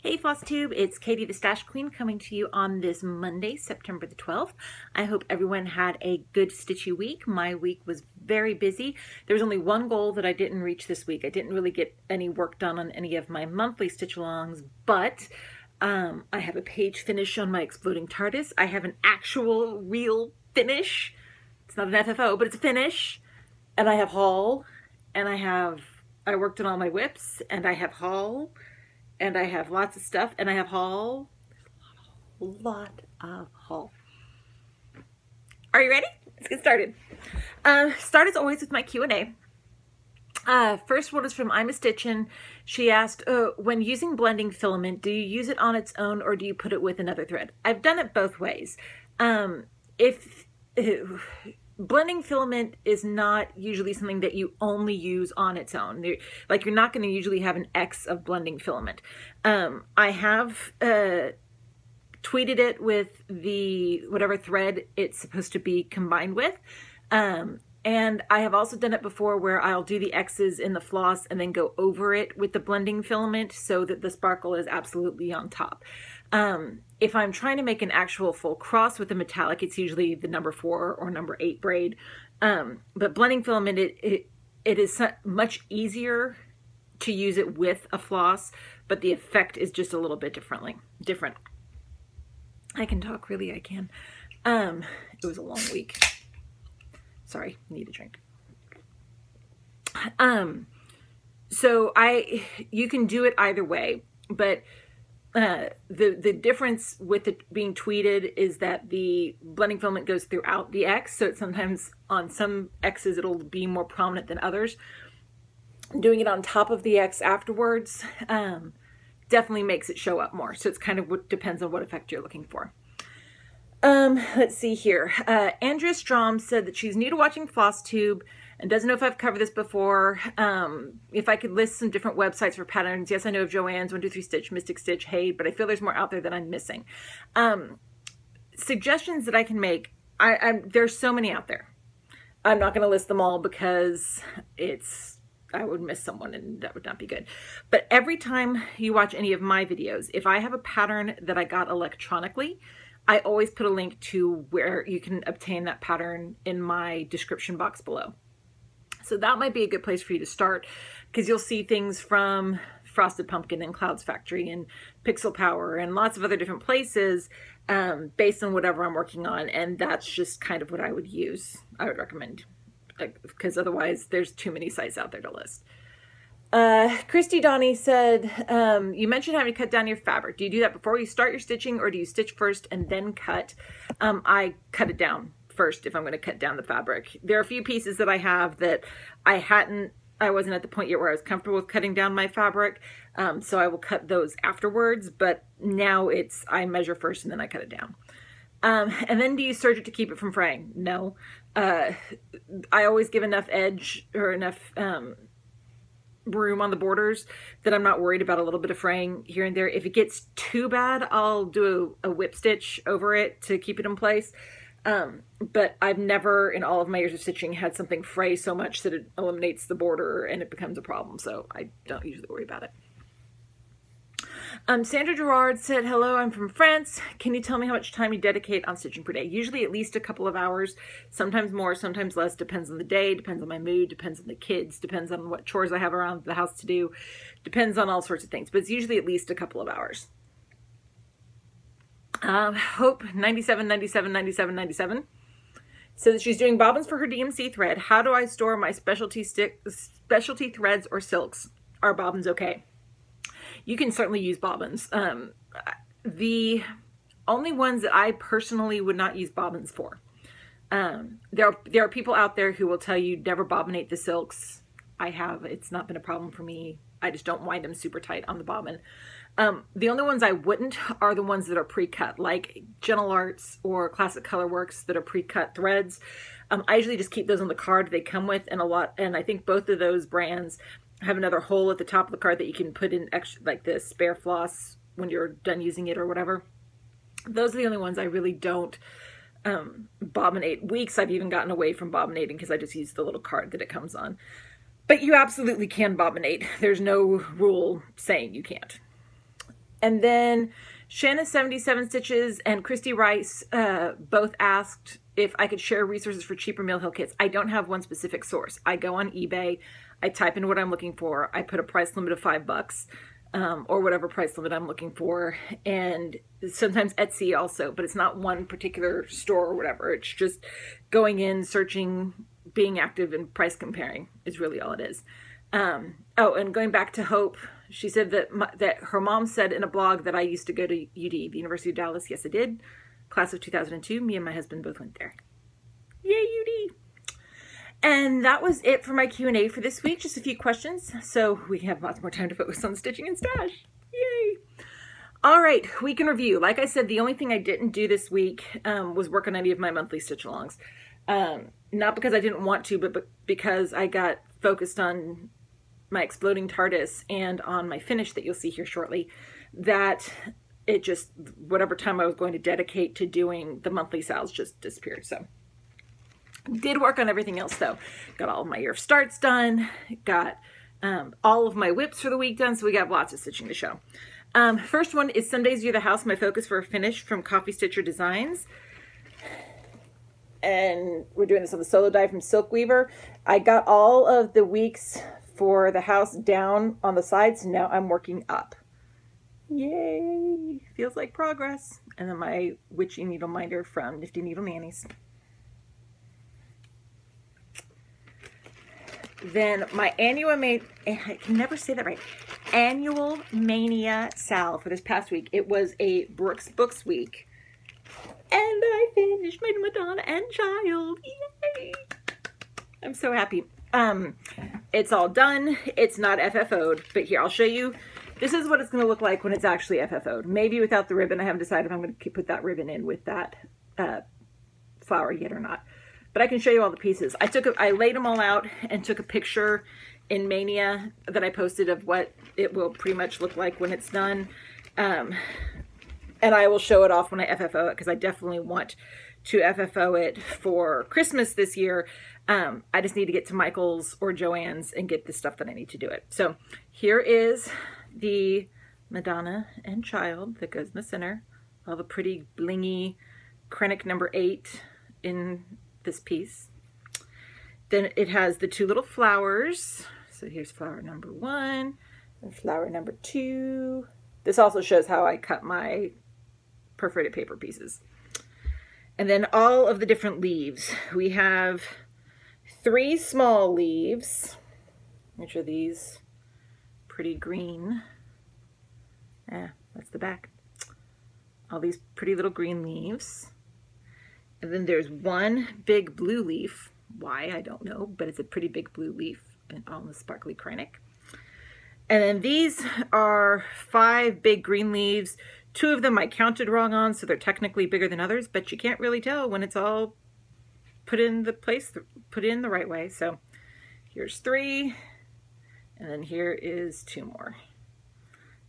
Hey Flosstube, it's Katie the Stash Queen coming to you on this Monday, September the 12th. I hope everyone had a good stitchy week. My week was very busy. There was only one goal that I didn't reach this week. I didn't really get any work done on any of my monthly stitch-alongs, but I have a page finish on my Exploding TARDIS. I have an actual real finish. It's not an FFO, but it's a finish. And I have haul, and I worked on all my whips, and I have haul, and I have lots of stuff, and I have haul. There's a lot of haul. Are you ready? Let's get started. Start as always with my Q&A. First one is from I'm a Stitchin'. She asked, when using blending filament, do you use it on its own or do you put it with another thread? I've done it both ways. Blending filament is not usually something that you only use on its own. Like, you're not going to usually have an X of blending filament. I have tweeted it with the whatever thread it's supposed to be combined with. And I have also done it before where I'll do the X's in the floss and then go over it with the blending filament so that the sparkle is absolutely on top. If I'm trying to make an actual full cross with a metallic, it's usually the number 4 or number 8 braid. But blending filament, it is much easier to use it with a floss, but the effect is just a little bit different. I can talk, really, I can. It was a long week. Sorry, need a drink. So you can do it either way, but the difference with it being tweeted is that the blending filament goes throughout the X, so sometimes on some X's it'll be more prominent than others. Doing it on top of the X afterwards definitely makes it show up more, so it's kind of what depends on what effect you're looking for. Let's see here. Andrea Strom said that she's new to watching Flosstube and doesn't know if I've covered this before. If I could list some different websites for patterns. Yes, I know of Joann's, 123 Stitch, Mystic Stitch, Hey, but I feel there's more out there that I'm missing. Suggestions that I can make. There's so many out there. I'm not going to list them all because I would miss someone and that would not be good. But every time you watch any of my videos, if I have a pattern that I got electronically, I always put a link to where you can obtain that pattern in my description box below. So that might be a good place for you to start, because you'll see things from Frosted Pumpkin and Clouds Factory and Pixel Power and lots of other different places based on whatever I'm working on. And that's just kind of what I would use. I would recommend, because otherwise there's too many sites out there to list. Christy Donnie said, you mentioned having to cut down your fabric. Do you do that before you start your stitching, or do you stitch first and then cut? I cut it down first if I'm going to cut down the fabric. There are a few pieces that I have that I wasn't at the point yet where I was comfortable with cutting down my fabric. So I will cut those afterwards, but now I measure first and then I cut it down. And then do you serge it to keep it from fraying? No. I always give enough edge or enough, room on the borders that I'm not worried about a little bit of fraying here and there. If it gets too bad, I'll do a whip stitch over it to keep it in place. But I've never in all of my years of stitching had something fray so much that it eliminates the border and it becomes a problem. So I don't usually worry about it. Sandra Gerard said, hello, I'm from France. Can you tell me how much time you dedicate on stitching per day? Usually at least a couple of hours, sometimes more, sometimes less, depends on the day, depends on my mood, depends on the kids, depends on what chores I have around the house to do, depends on all sorts of things, but it's usually at least a couple of hours. Hope 97 so that she's doing bobbins for her DMC thread. How do I store my specialty threads or silks? Are bobbins okay? You can certainly use bobbins. The only ones that I personally would not use bobbins for. There are people out there who will tell you never bobbinate the silks. It's not been a problem for me. I just don't wind them super tight on the bobbin. The only ones I wouldn't are the ones that are pre-cut, like Gentle Arts or Classic Colorworks that are pre-cut threads. I usually just keep those on the card they come with, and I think both of those brands have another hole at the top of the card that you can put in extra, like the spare floss when you're done using it or whatever. Those are the only ones I really don't bobbinate. Weeks I've even gotten away from bobbinating because I just use the little card that it comes on. But you absolutely can bobbinate. There's no rule saying you can't. And then Shanna 77 Stitches and Christy Rice both asked if I could share resources for cheaper Mill Hill kits. I don't have one specific source. I go on eBay, I type in what I'm looking for, I put a price limit of $5, or whatever price limit I'm looking for, and sometimes Etsy also, but it's not one particular store or whatever. It's just going in, searching, being active, and price comparing is really all it is. Oh, and going back to Hope, she said that that her mom said in a blog that I used to go to UD, the University of Dallas. Yes, I did. Class of 2002. Me and my husband both went there. Yay, UD! And that was it for my Q&A for this week. Just a few questions, so we have lots more time to focus on stitching and stash. Yay! All right, week in review. Like I said, the only thing I didn't do this week was work on any of my monthly stitch-alongs. Not because I didn't want to, but because I got focused on my exploding TARDIS and on my finish that you'll see here shortly, that it just, whatever time I was going to dedicate to doing the monthly sales just disappeared. So did work on everything else though. Got all of my year of starts done, got all of my whips for the week done, so we got lots of stitching to show. First one is Some Days You're the House, my focus for a finish from Coffee Stitcher Designs. And we're doing this on the solo die from Silk Weaver. I got all of the weeks for the house down on the sides, so now I'm working up. Yay! Feels like progress. And then my witchy Needleminder from Nifty Needle Nannies. Then my I can never say that right, Annual Mania Sal for this past week. It was a Brooks Books week. And I finished my Madonna and Child. Yay! I'm so happy. It's all done. It's not FFO'd, but here, I'll show you. This is what it's going to look like when it's actually FFO'd. Maybe without the ribbon. I haven't decided if I'm going to put that ribbon in with that flower yet or not. But I can show you all the pieces. I laid them all out and took a picture in Mania that I posted of what it will pretty much look like when it's done. And I will show it off when I FFO it, because I definitely want to FFO it for Christmas this year. I just need to get to Michael's or Joann's and get the stuff that I need to do it. So here is the Madonna and Child that goes in the center. All the pretty blingy Krennic number 8 in this piece. Then it has the two little flowers. So here's flower number 1 and flower number 2. This also shows how I cut my perforated paper pieces. And then all of the different leaves. We have 3 small leaves, which are these pretty green. That's the back. All these pretty little green leaves. And then there's 1 big blue leaf. Why, I don't know, but it's a pretty big blue leaf and all in the sparkly Krennic. And then these are 5 big green leaves. 2 of them I counted wrong on, so they're technically bigger than others, but you can't really tell when it's all put in the right way. So here's 3, and then here is 2 more.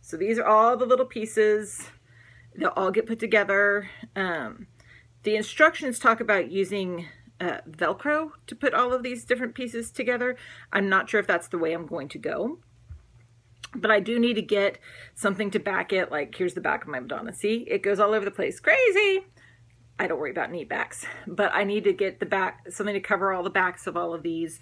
So these are all the little pieces. They'll all get put together. The instructions talk about using Velcro to put all of these different pieces together. I'm not sure if that's the way I'm going to go, but I do need to get something to back it. Like, here's the back of my Madonna. See, it goes all over the place. Crazy! I don't worry about neat backs, but I need to get the back, something to cover all the backs of all of these,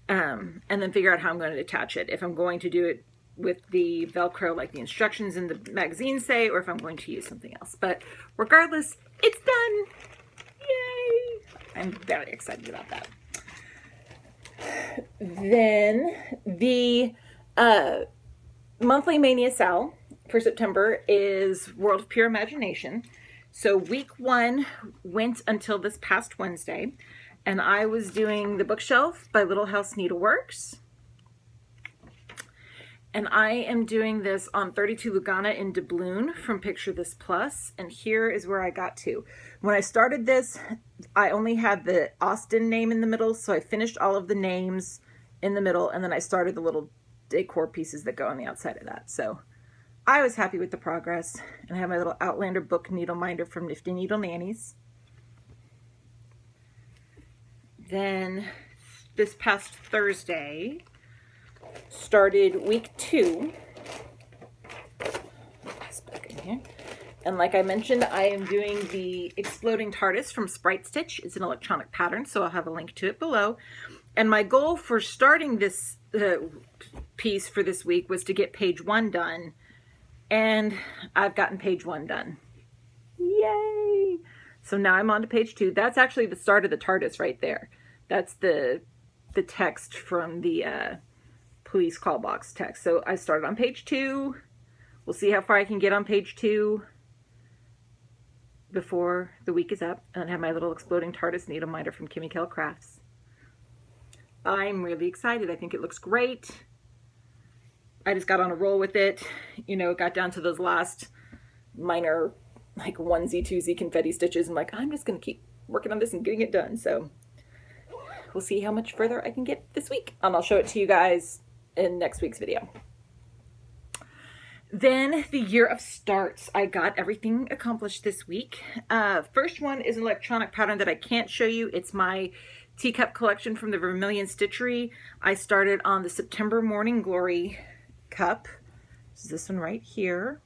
and then figure out how I'm going to attach it. If I'm going to do it with the Velcro like the instructions in the magazine say, or if I'm going to use something else. But regardless, it's done! Yay! I'm very excited about that. Then the monthly Mania Sal for September is World of Pure Imagination. So week 1 went until this past Wednesday, and I was doing the bookshelf by Little House Needleworks. And I am doing this on 32 Lugana in doubloon from Picture This Plus, and here is where I got to. When I started this, I only had the Austin name in the middle, so I finished all of the names in the middle, and then I started the little decor pieces that go on the outside of that. So I was happy with the progress, and I have my little Outlander book Needleminder from Nifty Needle Nannies. Then this past Thursday started week 2. here. And like I mentioned, I am doing the Exploding TARDIS from Sprite Stitch. It's an electronic pattern, so I'll have a link to it below. And my goal for starting this piece for this week was to get page 1 done. And I've gotten page 1 done. Yay! So now I'm on to page 2. That's actually the start of the TARDIS right there. That's the text from the police call box text. So I started on page 2. We'll see how far I can get on page 2 before the week is up. And I have my little Exploding TARDIS Needleminder from Kimmy Kell Crafts. I'm really excited. I think it looks great. I just got on a roll with it. You know, it got down to those last minor, like onesie, twosie confetti stitches. I'm like, I'm just going to keep working on this and getting it done. So we'll see how much further I can get this week. And I'll show it to you guys in next week's video. Then the year of starts. I got everything accomplished this week. First one is an electronic pattern that I can't show you. It's my teacup collection from the Vermilion Stitchery. I started on the September Morning Glory cup. This is this one right here.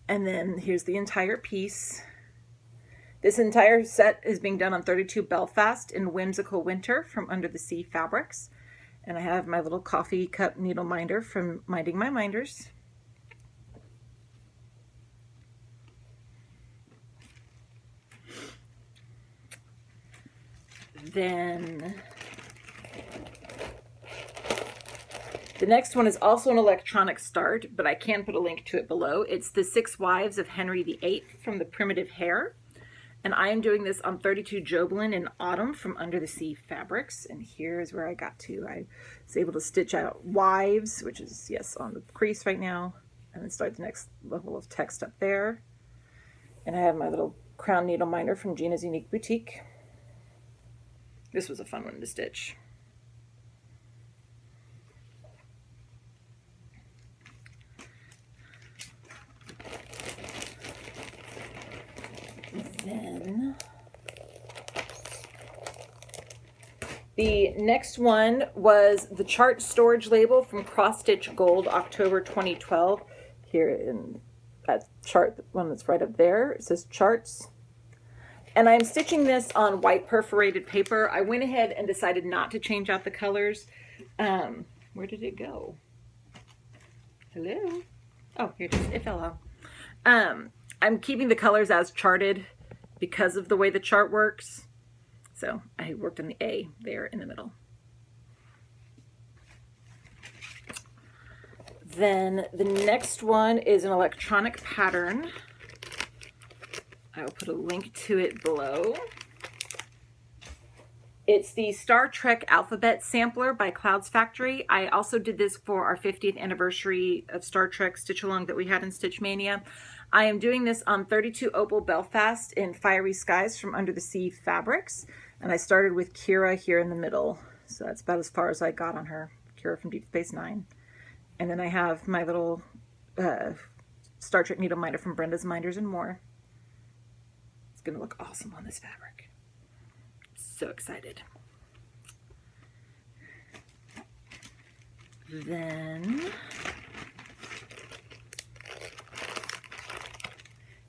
And then here's the entire piece. This entire set is being done on 32 Belfast in Whimsical Winter from Under the Sea Fabrics. And I have my little coffee cup needle minder from Minding My Minders. Then the next one is also an electronic start, but I can put a link to it below. It's the 6 Wives of Henry VIII from the Primitive Hare. And I am doing this on 32 Jobelan in Autumn from Under the Sea Fabrics. And here's where I got to. I was able to stitch out Wives, which is, yes, on the crease right now. And then start the next level of text up there. And I have my little crown needle minder from Gina's Unique Boutique. This was a fun one to stitch. Then the next one was the chart storage label from Cross Stitch Gold, October 2012. Here in that chart, the one that's right up there, it says charts. And I'm stitching this on white perforated paper. I went ahead and decided not to change out the colors. Where did it go? Hello? Oh, here it is. It fell out. I'm keeping the colors as charted because of the way the chart works. So I worked on the A there in the middle. Then the next one is an electronic pattern. I will put a link to it below. It's the Star Trek Alphabet Sampler by Clouds Factory. I also did this for our 50th anniversary of Star Trek Stitch Along that we had in Stitch Mania. I am doing this on 32 Opal Belfast in Fiery Skies from Under the Sea Fabrics. And I started with Kira here in the middle. So that's about as far as I got on her. Kira from Deep Space Nine. And then I have my little Star Trek needle minder from Brenda's Minders and More. It's going to look awesome on this fabric. So excited. Then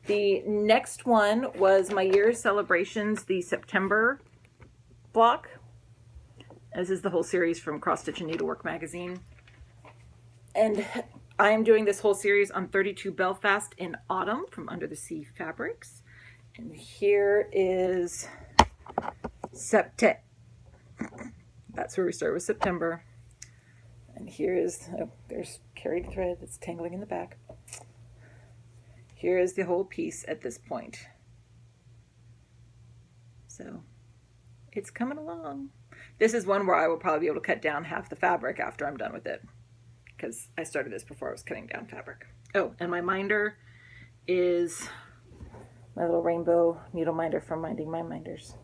the next one was my year's celebrations, the September block. This is the whole series from Cross Stitch and Needlework magazine. And I am doing this whole series on 32 Belfast in Autumn from Under the Sea Fabrics. And here is September. That's where we start with September. And here is, oh, there's carried thread that's tangling in the back. Here is the whole piece at this point. So it's coming along. This is one where I will probably be able to cut down half the fabric after I'm done with it, because I started this before I was cutting down fabric. Oh, and my minder is my little rainbow needle minder from Minding My Minders.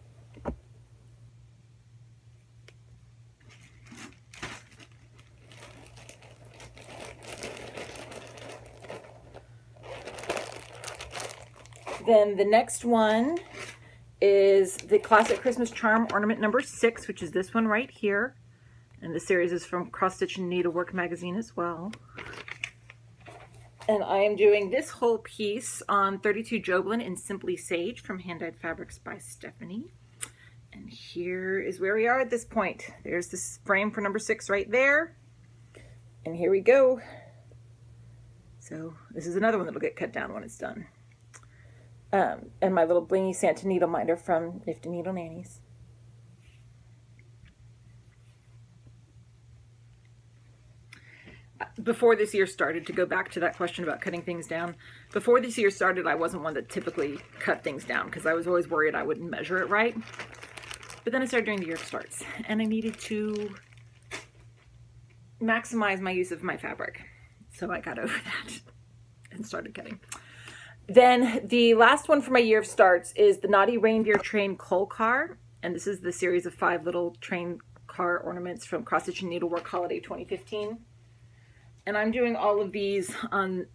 Then the next one is the Classic Christmas Charm Ornament number 6, which is this one right here. And the series is from Cross Stitch and Needlework magazine as well. And I am doing this whole piece on 32 Joblin in Simply Sage from Hand Dyed Fabrics by Stephanie. And here is where we are at this point. There's this frame for number 6 right there. And here we go. So this is another one that'll get cut down when it's done. And my little blingy Santa Needleminder from Nifty Needle Nannies. Before this year started, to go back to that question about cutting things down, before this year started, I wasn't one that typically cut things down because I was always worried I wouldn't measure it right. But then I started doing the year starts, and I needed to maximize my use of my fabric. So I got over that and started cutting. Then the last one for my year of starts is the Naughty Reindeer Train Coal Car. And this is the series of 5 little train car ornaments from Cross Stitch and Needlework Holiday 2015. And I'm doing all of these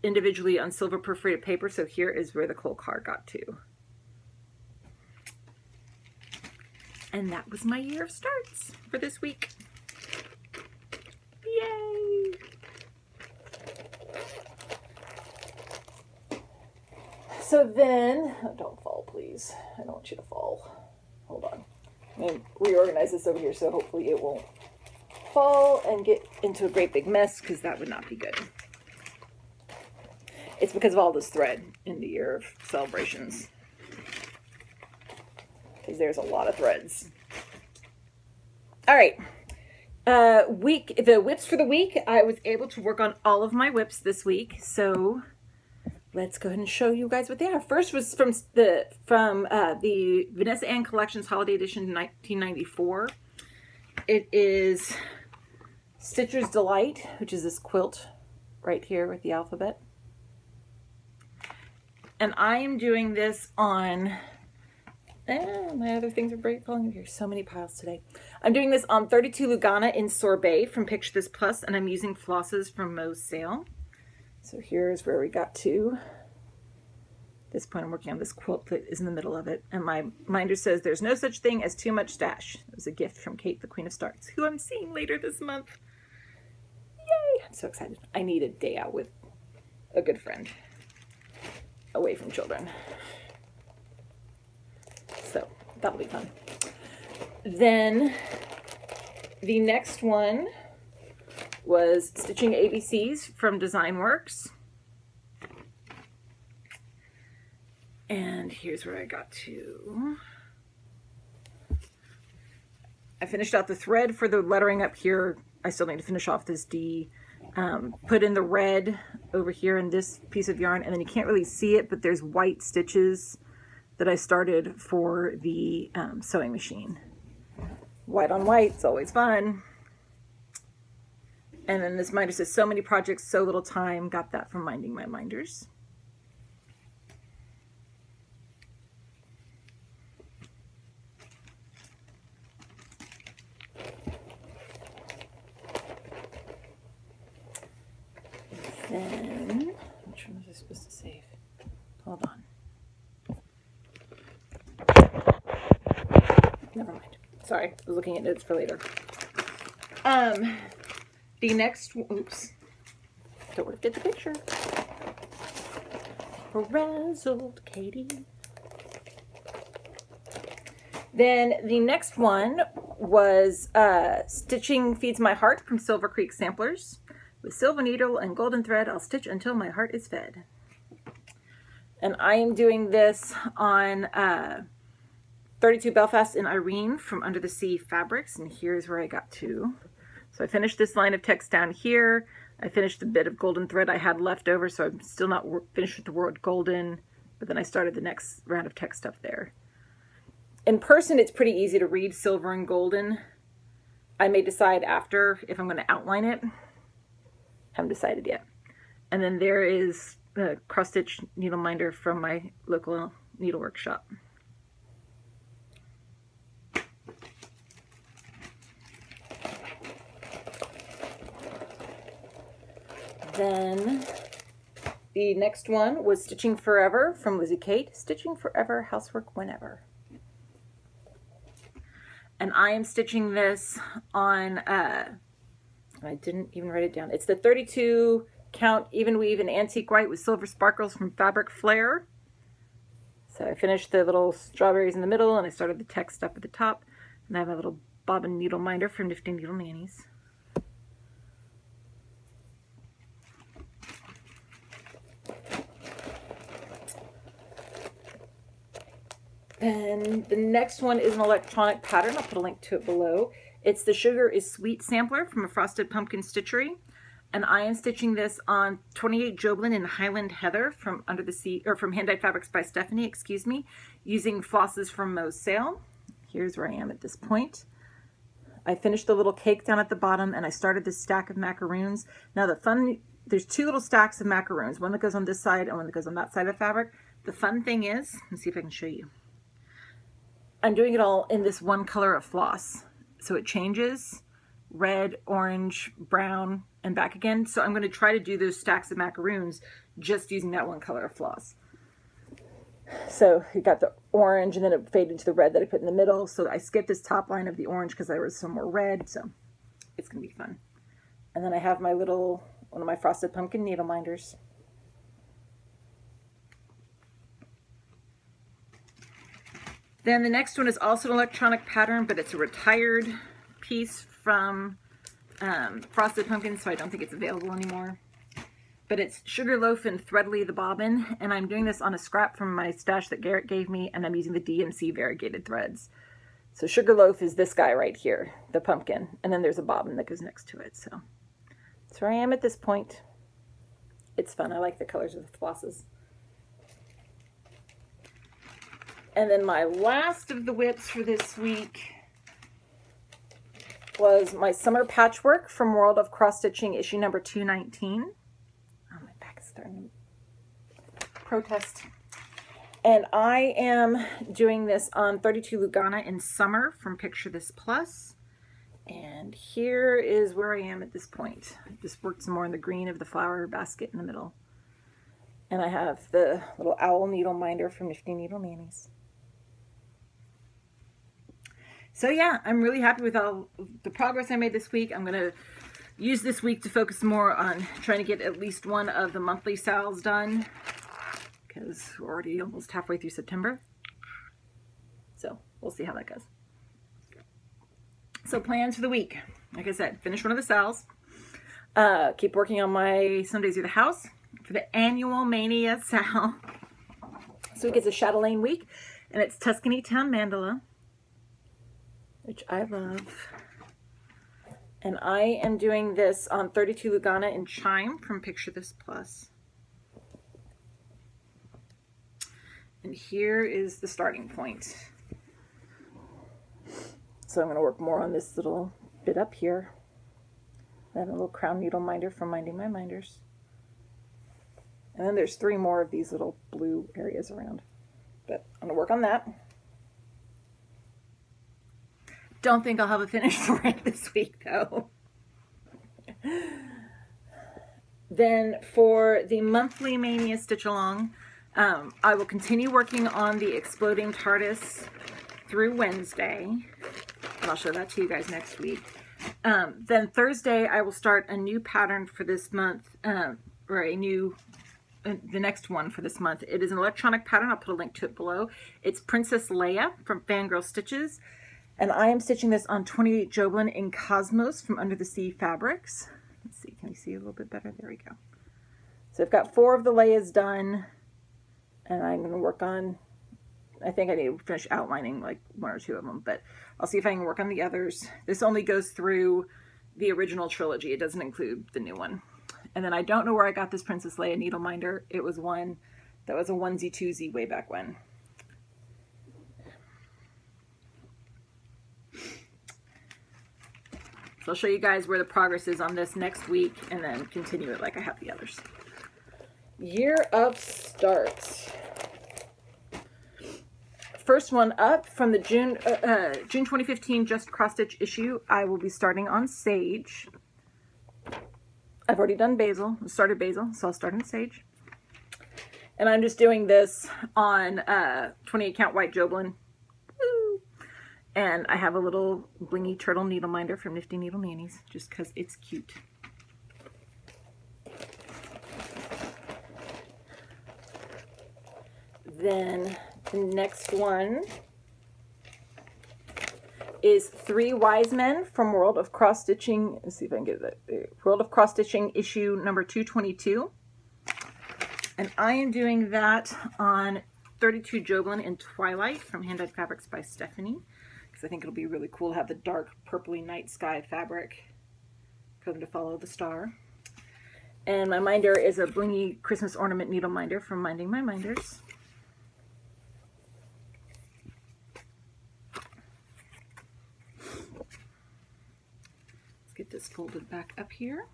individually on silver perforated paper. So here is where the coal car got to. And that was my year of starts for this week. Yay! So then, oh, don't fall, please. I don't want you to fall. Hold on. Let me reorganize this over here so hopefully it won't fall and get into a great big mess, because that would not be good. It's because of all this thread in the year of celebrations. Because there's a lot of threads. All right. The whips for the week. I was able to work on all of my whips this week, so let's go ahead and show you guys what they are. First was from the Vanessa Ann Collections Holiday Edition 1994. It is Stitcher's Delight, which is this quilt right here with the alphabet. And I am doing this on, my other things are falling over here. So many piles today. I'm doing this on 32 Lugana in Sorbet from Picture This Plus, and I'm using flosses from Mo's Sale. So here's where we got to. At this point, I'm working on this quilt that is in the middle of it. And my minder says, there's no such thing as too much stash. It was a gift from Kate, the Queen of Starts, who I'm seeing later this month. Yay! I'm so excited. I need a day out with a good friend. Away from children. So that'll be fun. Then the next one was Stitching ABCs from Design Works. And here's where I got to. I finished out the thread for the lettering up here. I still need to finish off this D. Put in the red over here in this piece of yarn, and then you can't really see it, but there's white stitches that I started for the sewing machine. White on white, it's always fun. And then this minder says, so many projects, so little time. Got that from Minding My Minders. Then, which one was I supposed to save? Hold on. Never mind. Sorry, I was looking at notes for later. The next, oops, don't want to get the picture. Frazzled Katie. Then the next one was Stitching Feeds My Heart from Silver Creek Samplers. With silver needle and golden thread, I'll stitch until my heart is fed. And I am doing this on 32 Belfast in Irene from Under the Sea Fabrics, and here's where I got to. So I finished this line of text down here. I finished the bit of golden thread I had left over, so I'm still not finished with the word golden, but then I started the next round of text up there. In person, it's pretty easy to read silver and golden. I may decide after if I'm going to outline it. Haven't decided yet. And then there is a cross stitch needle minder from my local needlework shop. Then the next one was Stitching Forever from Lizzie Kate. Stitching Forever, housework whenever. And I am stitching this on I didn't even write it down. It's the 32 Count Even Weave in Antique White with Silver Sparkles from Fabric Flair. So I finished the little strawberries in the middle and I started the text up at the top. And I have a little bobbin needle minder from Nifty Needle Nannies. And the next one is an electronic pattern. I'll put a link to it below. It's the Sugar is Sweet sampler from a Frosted Pumpkin Stitchery. And I am stitching this on 28 Joblin in Highland Heather from Under the Sea, or from Hand Dyed Fabrics by Stephanie, excuse me, using flosses from Mo's Sale. Here's where I am at this point. I finished the little cake down at the bottom and I started this stack of macaroons. Now there's two little stacks of macaroons, one that goes on this side and one that goes on that side of the fabric. The fun thing is, let's see if I can show you. I'm doing it all in this one color of floss. So it changes red, orange, brown, and back again. So I'm going to try to do those stacks of macaroons just using that one color of floss. So you got the orange and then it faded to the red that I put in the middle. So I skipped this top line of the orange because there was some more red. So it's going to be fun. And then I have my little, one of my Frosted Pumpkin needle minders. Then the next one is also an electronic pattern, but it's a retired piece from Frosted Pumpkin, so I don't think it's available anymore. But it's Sugarloaf and Threadly the bobbin, and I'm doing this on a scrap from my stash that Garrett gave me, and I'm using the DMC variegated threads. So Sugarloaf is this guy right here, the pumpkin, and then there's a bobbin that goes next to it. So that's where I am at this point. It's fun. I like the colors of the flosses. And then my last of the whips for this week was my Summer Patchwork from World of Cross Stitching, issue number 219. Oh, my back is starting to protest. And I am doing this on 32 Lugana in Summer from Picture This Plus. And here is where I am at this point. I just worked some more in the green of the flower basket in the middle. And I have the little owl needle minder from Nifty Needle Nannies. So yeah, I'm really happy with all the progress I made this week. I'm going to use this week to focus more on trying to get at least one of the monthly sales done, because we're already almost halfway through September. So we'll see how that goes. So plans for the week. Like I said, finish one of the sales. Keep working on my Some Days Through the House for the annual Mania sale. So it gets a Chatelaine week, and it's Tuscany Town Mandala, which I love. And I am doing this on 32 Lugana in Chime from Picture This Plus. And here is the starting point. So I'm going to work more on this little bit up here. I have a little crown needle minder from Minding My Minders. And then there's 3 more of these little blue areas around. But I'm going to work on that. Don't think I'll have a finished for it this week, though. Then for the monthly Mania Stitch Along, I will continue working on the Exploding TARDIS through Wednesday. And I'll show that to you guys next week. Then Thursday, I will start a new pattern for this month, or the next one for this month. It is an electronic pattern. I'll put a link to it below. It's Princess Leia from Fangirl Stitches. And I am stitching this on 28 Joblin in Cosmos from Under the Sea Fabrics. Let's see, can you see a little bit better? There we go. So I've got 4 of the Leias done, and I'm going to work on, I think I need to finish outlining like 1 or 2 of them, but I'll see if I can work on the others. This only goes through the original trilogy. It doesn't include the new one. And then I don't know where I got this Princess Leia needle minder. It was one that was a onesie twosie way back when. So I'll show you guys where the progress is on this next week and then continue it like I have the others. Year of Starts. First one up from the June 2015 Just Cross Stitch issue, I will be starting on Sage. I've already done Basil, started Basil, so I'll start on Sage. And I'm just doing this on 28 count white Joblin. And I have a little blingy turtle needle minder from Nifty Needle Nannies, just because it's cute. then the next one is Three Wise Men from World of Cross Stitching. Let's see if I can get that. World of Cross Stitching issue number 222. And I am doing that on 32 Joblin in Twilight from Hand Dyed Fabrics by Stephanie, because I think it'll be really cool to have the dark purpley night sky fabric for them to follow the star. And my minder is a blingy Christmas ornament needle minder from Minding My Minders. Let's get this folded back up here.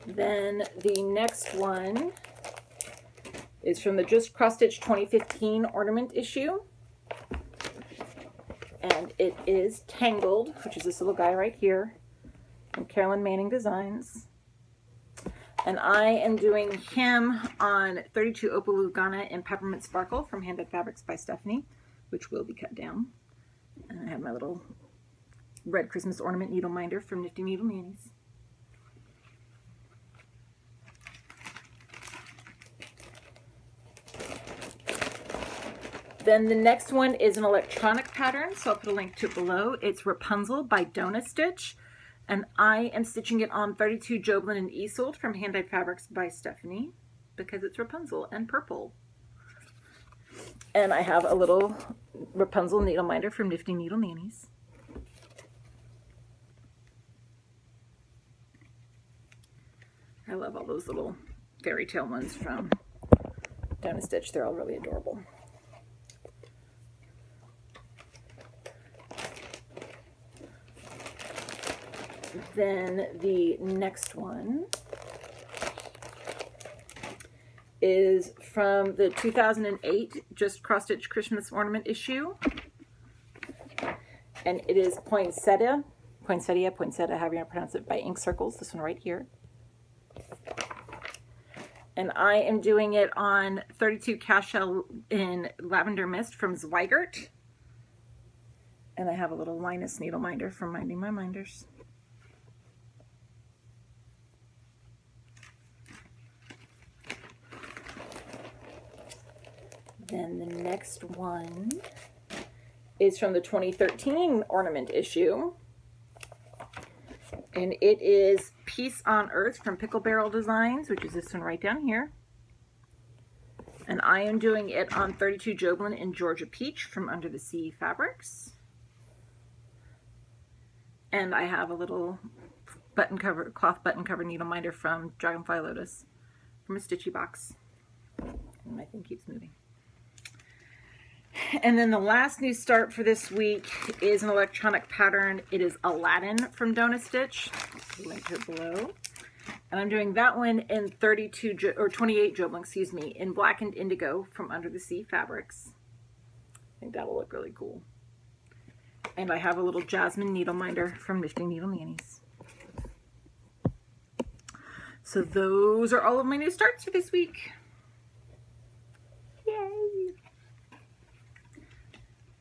Then the next one is from the Just Cross Stitch 2015 ornament issue. And it is Tangled, which is this little guy right here, from Carolyn Manning Designs. And I am doing him on 32 Opalugana in Peppermint Sparkle from Hand Dyed Fabrics by Stephanie, which will be cut down. And I have my little red Christmas ornament needle minder from Nifty Needle Nannies. Then the next one is an electronic pattern, so I'll put a link to it below. It's Rapunzel by Donna Stitch, and I am stitching it on 32 Joblin and Isolde from Hand Dyed Fabrics by Stephanie, because it's Rapunzel and purple. And I have a little Rapunzel needle minder from Nifty Needle Nannies. I love all those little fairy tale ones from Donna Stitch. They're all really adorable. Then the next one is from the 2008 Just Cross Stitch Christmas Ornament issue. And it is Poinsettia, however you want to pronounce it, by Ink Circles, this one right here. And I am doing it on 32 Cashel in Lavender Mist from Zweigert. And I have a little Linus needle minder from Minding My Minders. Then the next one is from the 2013 ornament issue. And it is Peace on Earth from Pickle Barrel Designs, which is this one right down here. And I am doing it on 32 Joblin in Georgia Peach from Under the Sea Fabrics. And I have a little button cover, cloth button cover needle minder from Dragonfly Lotus from a Stitchy box. And my thing keeps moving. And then the last new start for this week is an electronic pattern. It is Aladdin from Donna Stitch. Link to it below. And I'm doing that one in 28 Joblin, excuse me, in Blackened Indigo from Under the Sea Fabrics. I think that will look really cool. And I have a little Jasmine needle minder from Nifty Needle Nannies. So those are all of my new starts for this week. Yay!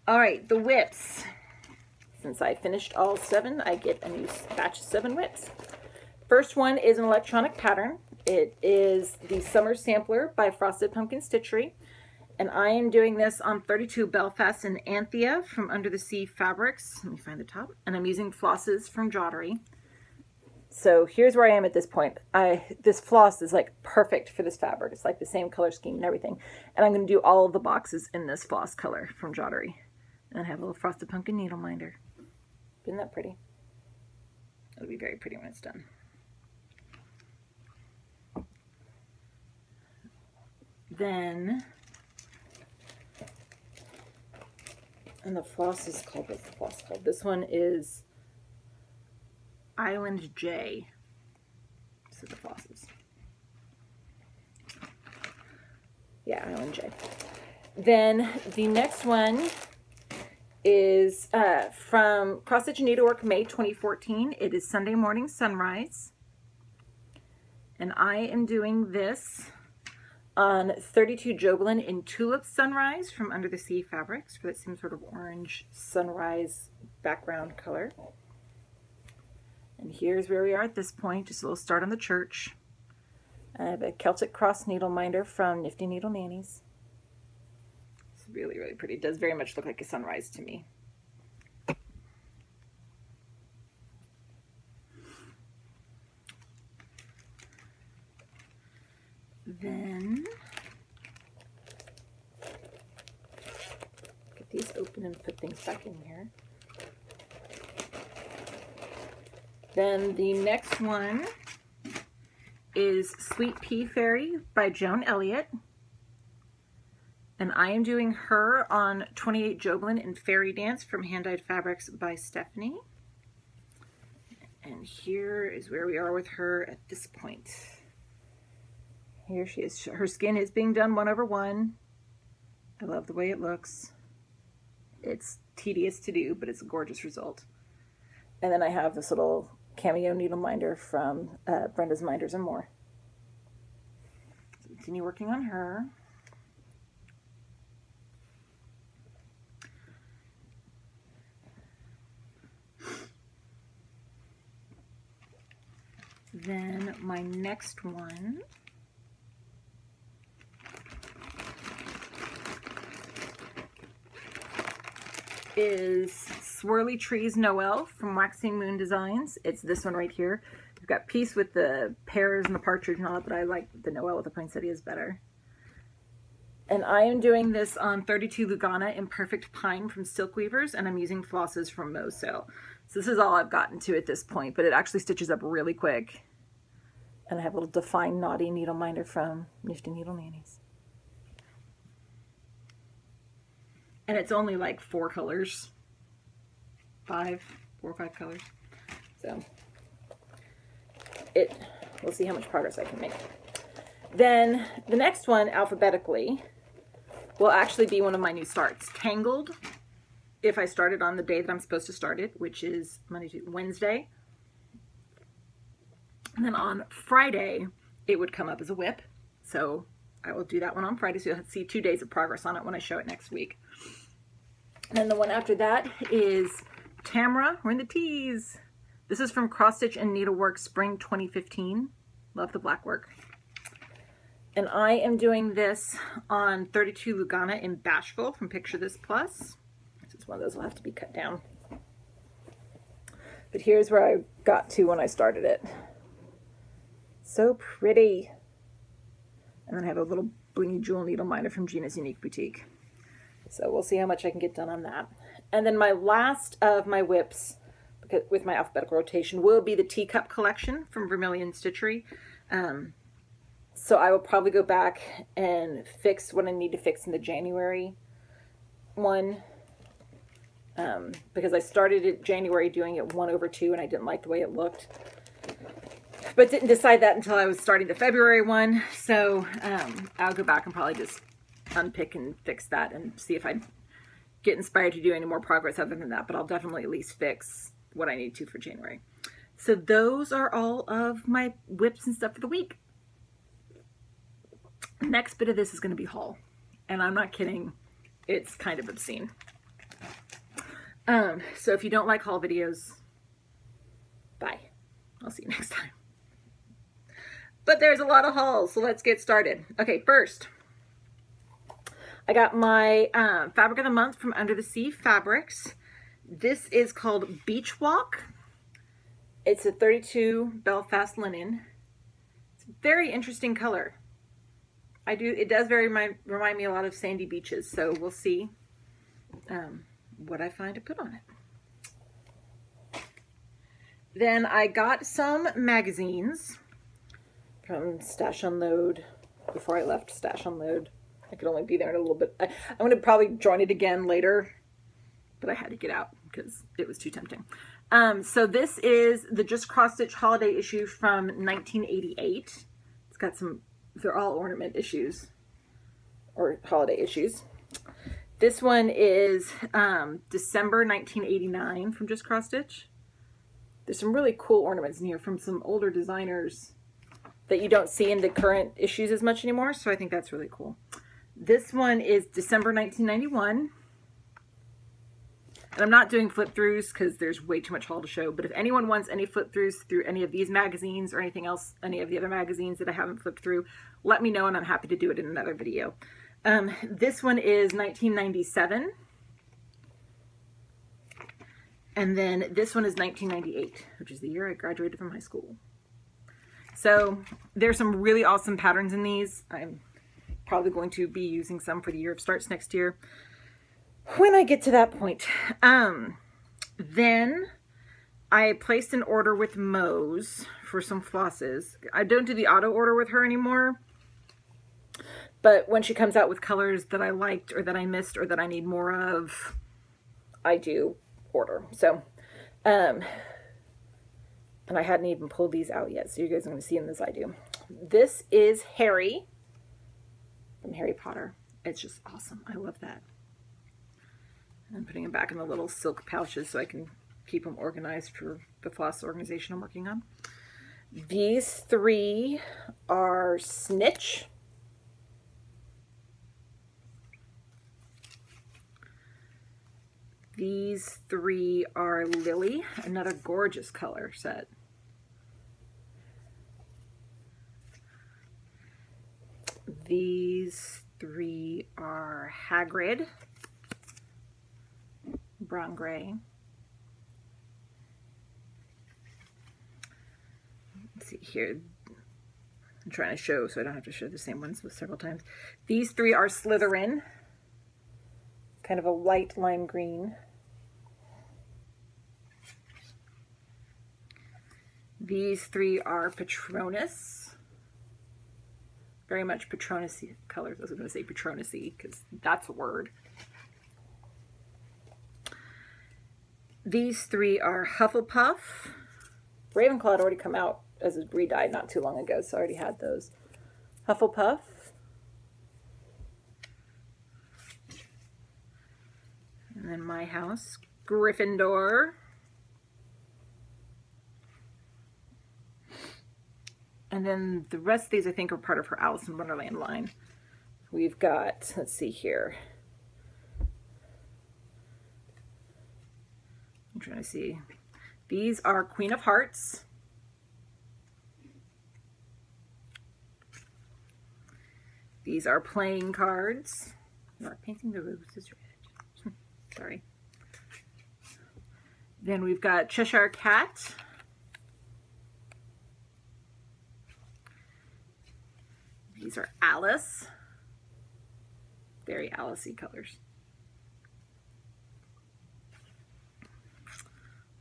All right, the whips. Since I finished all 7, I get a new batch of 7 whips. First one is an electronic pattern. It is the Summer Sampler by Frosted Pumpkin Stitchery. And I am doing this on 32 Belfast and Anthea from Under the Sea Fabrics. Let me find the top. And I'm using flosses from Jottery. So here's where I am at this point. This floss is like perfect for this fabric. It's like the same color scheme and everything. And I'm going to do all of the boxes in this floss color from Jottery. And I have a little Frosted Pumpkin needle minder. Isn't that pretty? It'll be very pretty when it's done. Then, and the floss is called, what's the floss called? This one is Island J. This is the flosses. Yeah, Island J. Then the next one is from Cross Stitch Needlework May 2014. It is Sunday Morning Sunrise. And I am doing this on 32 Joblin in Tulip Sunrise from Under the Sea Fabrics for that same sort of orange sunrise background color. And here's where we are at this point, just a little start on the church. I have a Celtic Cross Needleminder from Nifty Needle Nannies. It's really, really pretty. It does very much look like a sunrise to me. Then get these open and put things back in here. Then the next one is Sweet Pea Fairy by Joan Elliott. And I am doing her on 28 Joblin in Fairy Dance from Hand Dyed Fabrics by Stephanie. And here is where we are with her at this point. Here she is. Her skin is being done 1/1. I love the way it looks. It's tedious to do, but it's a gorgeous result. And then I have this little cameo needle minder from Brenda's Minders and More. So continue working on her. Then my next one is Swirly Trees Noel from Waxing Moon Designs. It's this one right here. We've got Peace with the pears and the partridge and all that, but I like the Noel with the poinsettias better. And I am doing this on 32 Lugana in Perfect Pine from Silk Weavers, and I'm using flosses from Moso. So this is all I've gotten to at this point, but it actually stitches up really quick. And I have a little Define Naughty needle minder from Nifty Needle Nannies. And it's only like 4 colors. 4 or 5 colors. So we'll see how much progress I can make. Then the next one, alphabetically, will actually be one of my new starts. Tangled, if I start it on the day that I'm supposed to start it, which is Wednesday. And then on Friday, it would come up as a whip. So I will do that one on Friday. So you'll see 2 days of progress on it when I show it next week. And then the one after that is Tamra. We're in the T's. This is from Cross Stitch and Needlework Spring 2015. Love the black work. And I am doing this on 32 Lugana in Bashful from Picture This Plus. This is one of those will have to be cut down. But here's where I got to when I started it. So pretty. And then I have a little blingy jewel needle minder from Gina's Unique Boutique. So we'll see how much I can get done on that. And then my last of my whips, because with my alphabetical rotation, will be the Teacup collection from Vermilion Stitchery. So I will probably go back and fix what I need to fix in the January one. Because I started it January doing it 1/2 and I didn't like the way it looked. But didn't decide that until I was starting the February one. So I'll go back and probably just unpick and fix that and see if I get inspired to do any more progress other than that. But I'll definitely at least fix what I need to for January. So those are all of my whips and stuff for the week. Next bit of this is going to be haul. And I'm not kidding. It's kind of obscene. So if you don't like haul videos, bye. I'll see you next time. But there's a lot of hauls, so let's get started. Okay, first, I got my Fabric of the Month from Under the Sea Fabrics. This is called Beach Walk. It's a 32 Belfast linen. It's a very interesting color. It does remind me a lot of sandy beaches, so we'll see what I find to put on it. Then I got some magazines from Stash Unload before I left Stash Unload. I could only be there in a little bit. I'm going to probably join it again later, but I had to get out because it was too tempting. So this is the Just Cross Stitch holiday issue from 1988. It's got some, they're all ornament issues or holiday issues. This one is December 1989 from Just Cross Stitch. There's some really cool ornaments in here from some older designers that you don't see in the current issues as much anymore, so I think that's really cool. This one is December 1991. And I'm not doing flip throughs because there's way too much haul to show, but if anyone wants any flip throughs through any of these magazines or anything else, any of the other magazines that I haven't flipped through, let me know and I'm happy to do it in another video. This one is 1997. And then this one is 1998, which is the year I graduated from high school. So there's some really awesome patterns in these. I'm probably going to be using some for the year of starts next year when I get to that point. Then I placed an order with Moe's for some flosses. I don't do the auto order with her anymore, but when she comes out with colors that I liked or that I missed or that I need more of, I do order. So, and I hadn't even pulled these out yet, so you guys are going to see them as I do. This is Harry from Harry Potter. It's just awesome. I love that. I'm putting them back in the little silk pouches so I can keep them organized for the floss organization I'm working on. These three are Snitch. These three are Lily, another gorgeous color set. These three are Hagrid, brown gray. Let's see here. I'm trying to show so I don't have to show the same ones several times. These three are Slytherin, kind of a light lime green. These three are Patronus, very much Patronus-y colors. I was going to say Patronus-y because that's a word. These three are Hufflepuff. Ravenclaw had already come out as a re-dyed not too long ago, so I already had those. Hufflepuff. And then my house, Gryffindor. And then the rest of these I think are part of her Alice in Wonderland line. We've got, let's see here. I'm trying to see. These are Queen of Hearts. These are playing cards. You are painting the roses red. Sorry. Then we've got Cheshire Cat. These are Alice. Very Alice-y colors.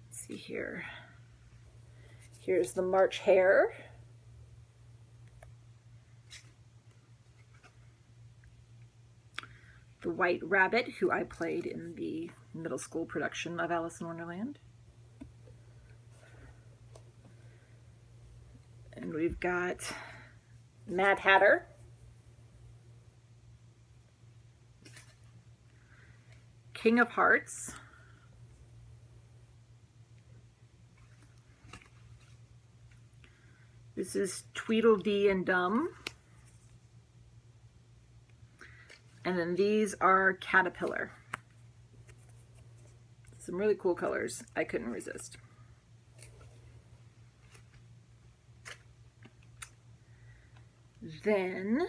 Let's see here. Here's the March Hare. The White Rabbit, who I played in the middle school production of Alice in Wonderland. And we've got Mad Hatter. King of Hearts. This is Tweedledee and Dum. And then these are Caterpillar. Some really cool colors. I couldn't resist. Then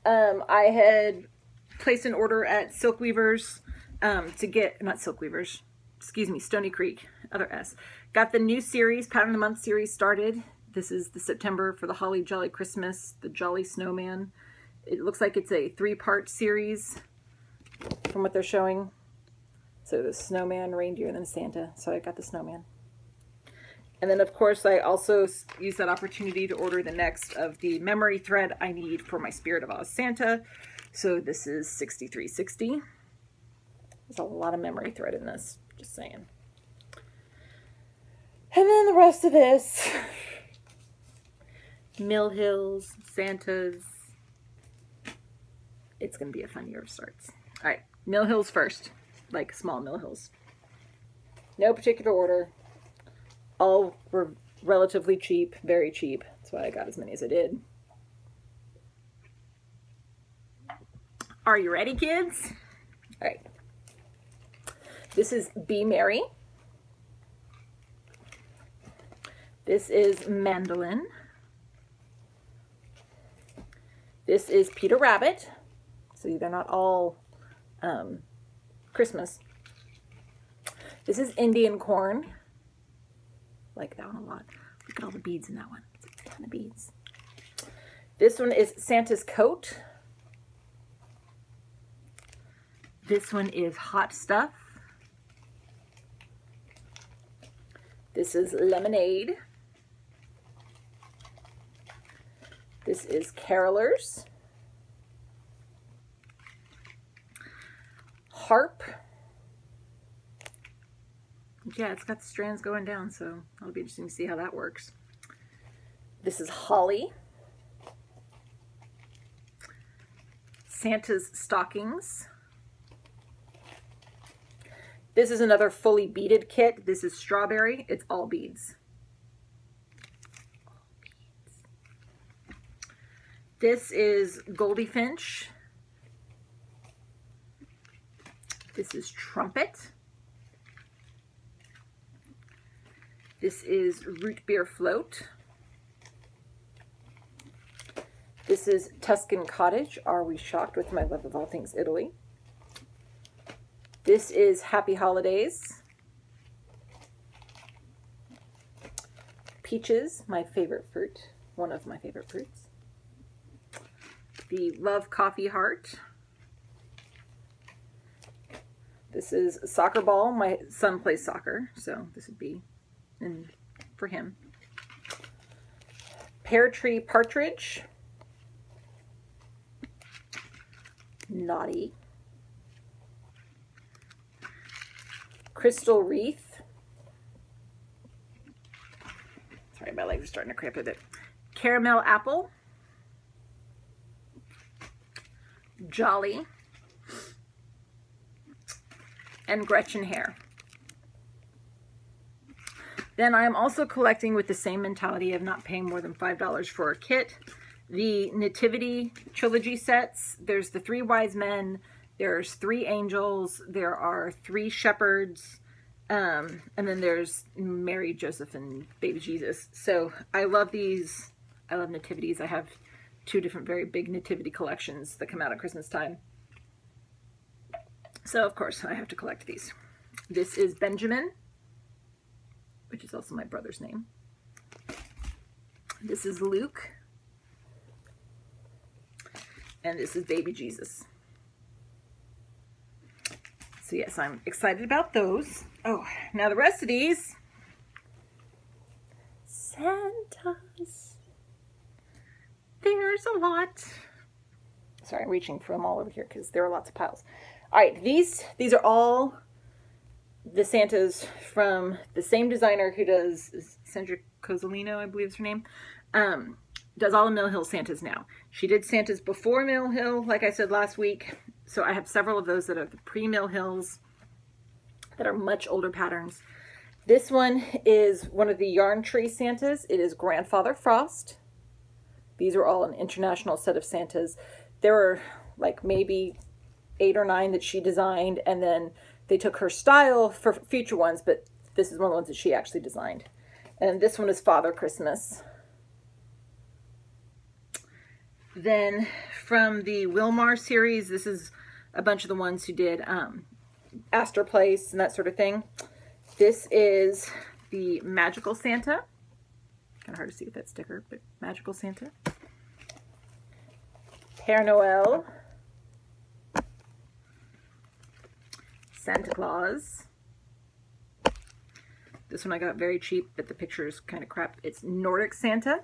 I had placed an order at Silk Weavers to get, not Silk Weavers, excuse me, Stony Creek, other S. Got the new series, Pattern of the Month series started. This is the September for the Holly Jolly Christmas, the Jolly Snowman. It looks like it's a 3-part series from what they're showing. So the snowman, reindeer, and then Santa. So I got the snowman. And then, of course, I also used that opportunity to order the next of the memory thread I need for my Spirit of Oz Santa. So this is 6360. There's a lot of memory thread in this, just saying. And then the rest of this, Mill Hills, Santas. It's going to be a fun year of starts. All right, Mill Hills first, like small Mill Hills. No particular order. All were relatively cheap, very cheap. That's why I got as many as I did. Are you ready, kids? All right. This is Be Merry. This is Mandolin. This is Peter Rabbit. See, they're not all Christmas. This is Indian corn. Like that one a lot. Look at all the beads in that one. It's a ton of beads. This one is Santa's coat. This one is Hot Stuff. This is Lemonade. This is Carolers. Harp. Yeah, it's got the strands going down, so it'll be interesting to see how that works. This is Holly. Santa's stockings. This is another fully beaded kit. This is Strawberry. It's all beads. This is Goldie Finch. This is Trumpet. This is Root Beer Float. This is Tuscan Cottage. Are we shocked with my love of all things Italy? This is Happy Holidays. Peaches, my favorite fruit. One of my favorite fruits. The Love Coffee Heart. This is Soccer Ball. My son plays soccer, so this would be for him. Pear Tree Partridge. Naughty. Crystal Wreath. Sorry, my legs are starting to cramp a bit. Caramel Apple. Jolly. And Gretchen Hair. Then I am also collecting with the same mentality of not paying more than $5 for a kit. The Nativity Trilogy sets. There's the 3 Wise Men. There's 3 Angels. There are 3 Shepherds. And then there's Mary, Joseph, and Baby Jesus. So I love these. I love nativities. I have 2 different very big nativity collections that come out at Christmas time. So of course I have to collect these. This is Benjamin, which is also my brother's name. This is Luke. And this is Baby Jesus. So yes, I'm excited about those. Oh, now the rest of these. Santas. There's a lot. Sorry, I'm reaching for them all over here because there are lots of piles. All right, these are all the Santas from the same designer who does Sandra Cozzolino, I believe is her name. Does all the Mill Hill Santas now. She did Santas before Mill Hill, like I said last week. So I have several of those that are the pre-Mill Hills that are much older patterns. This one is one of the Yarn Tree Santas. It is Grandfather Frost. These are all an international set of Santas. There were like maybe 8 or 9 that she designed, and then they took her style for future ones, but this is one of the ones that she actually designed. And this one is Father Christmas. Then from the Wilmar series, this is a bunch of the ones who did Astor Place and that sort of thing. This is the Magical Santa. Kind of hard to see with that sticker, but Magical Santa. Père Noël. Santa Claus. This one I got very cheap, but the picture is kind of crap. It's Nordic Santa.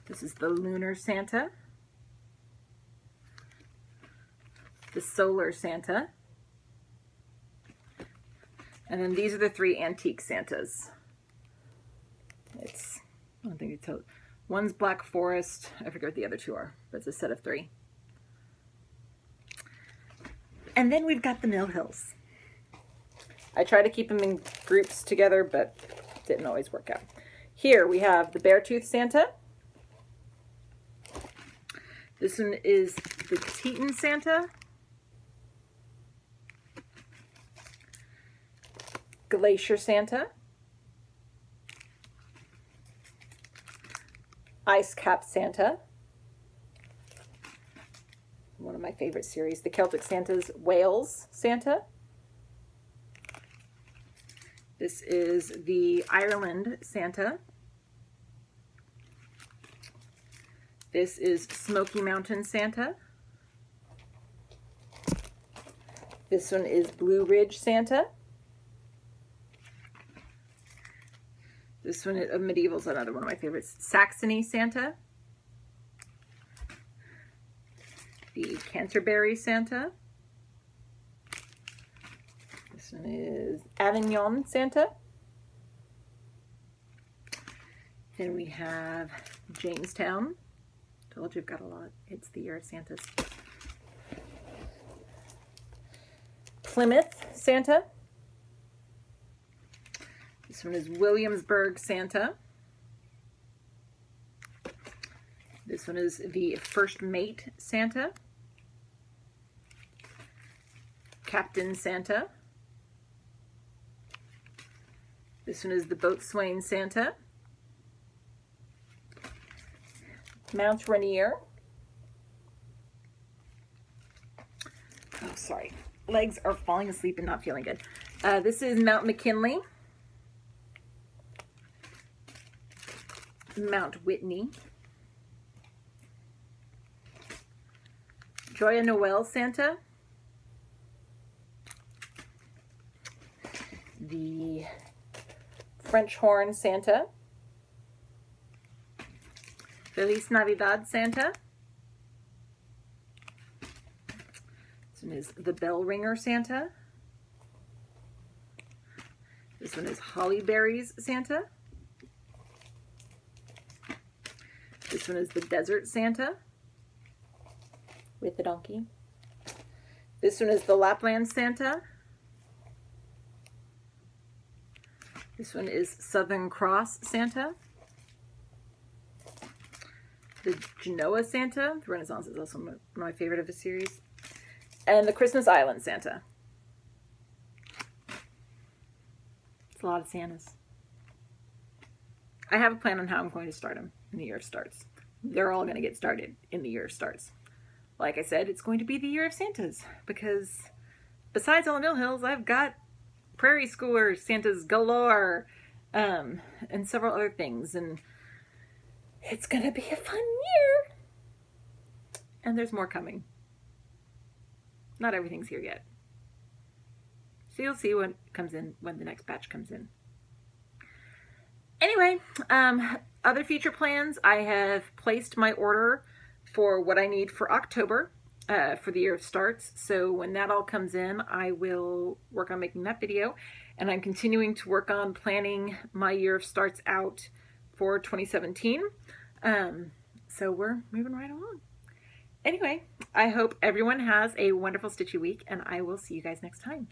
This is the Lunar Santa. The Solar Santa. And then these are the 3 Antique Santas. I don't think it's, one's Black Forest. I forget what the other 2 are, but it's a set of 3. And then we've got the Mill Hills. I try to keep them in groups together, but didn't always work out. Here we have the Beartooth Santa. This one is the Teton Santa. Glacier Santa, Ice Cap Santa, one of my favorite series, the Celtic Santas, Wales Santa. This is the Ireland Santa. This is Smoky Mountain Santa. This one is Blue Ridge Santa. This one is Medieval is another one of my favorites. Saxony Santa. The Canterbury Santa. This one is Avignon Santa. Then we have Jamestown. Told you I've got a lot. It's the year of Santas. Plymouth Santa. This one is Williamsburg Santa. This one is the First Mate Santa. Captain Santa. This one is the Boatswain Santa. Mount Rainier. Oh, sorry. Legs are falling asleep and not feeling good. This is Mount McKinley. Mount Whitney. Joyeux Noel Santa. The French Horn Santa. Feliz Navidad Santa. This one is the Bell Ringer Santa. This one is Holly Berries Santa. This one is the Desert Santa with the donkey. This one is the Lapland Santa. This one is Southern Cross Santa. The Genoa Santa. The Renaissance is also my favorite of the series. And the Christmas Island Santa. It's a lot of Santas. I have a plan on how I'm going to start them in the year of starts. They're all going to get started in the year of starts. Like I said, it's going to be the year of Santas because besides all Mill Hills, I've got Prairie Schooler Santas galore and several other things. And it's going to be a fun year. And there's more coming. Not everything's here yet. So you'll see what comes in when the next batch comes in. Anyway, other future plans, I have placed my order for what I need for October for the year of starts. So when that all comes in, I will work on making that video. And I'm continuing to work on planning my year of starts out for 2017. So we're moving right along. Anyway, I hope everyone has a wonderful stitchy week, and I will see you guys next time.